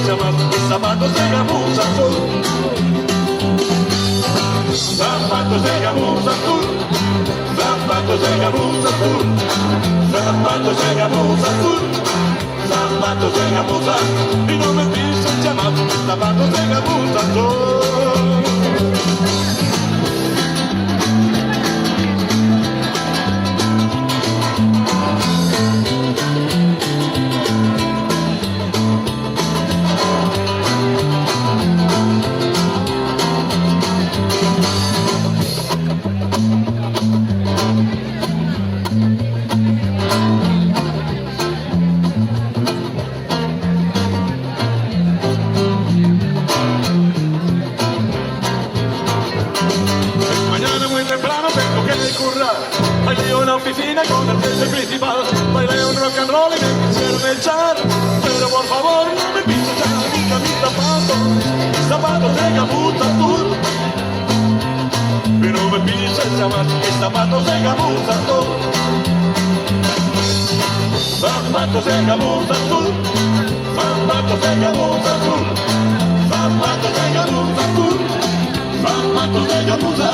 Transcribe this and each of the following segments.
Llamar mis zapatos de gamuza azul. Zapatos de gamuza azul. Zapatos de gamuza azul. Zapatos de gamuza azul. Zapatos de gamuza. Y no me pises llamar mis zapatos de gamuza azul. Bailé en la oficina con el jefe principal. Bailé un rock and roll y me quisieron echar. Pero por favor no me pises ya mis zapatos de gamuza azul. Pero no me pises llamar mis zapatos de gamuza azul. Zapatos de gamuza azul. Zapatos de gamuza azul. Zapatos de gamuza azul. Zapatos de gamuza.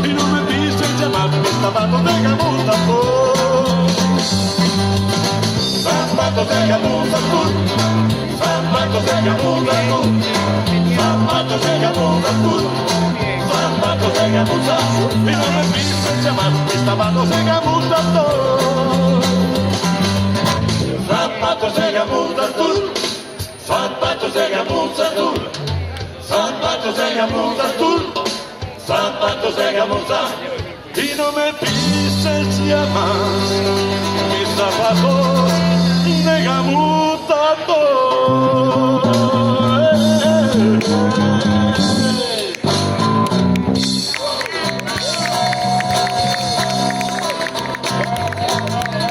Y no me pises llamar mis zapatos de gamuza azul. Zapatos de gamuza azul. Zapatos de gamuza azul. Zapatos de gamuza azul. Zapatos de gamuza. Y no me pises llamar mis zapatos de gamuza azul. Zapatos de gamuza azul. Zapatos de gamuza azul. Zapatos de gamuza azul. Zapatos de gamuza. Y no me pises llamar mis zapatos de gamuza azul.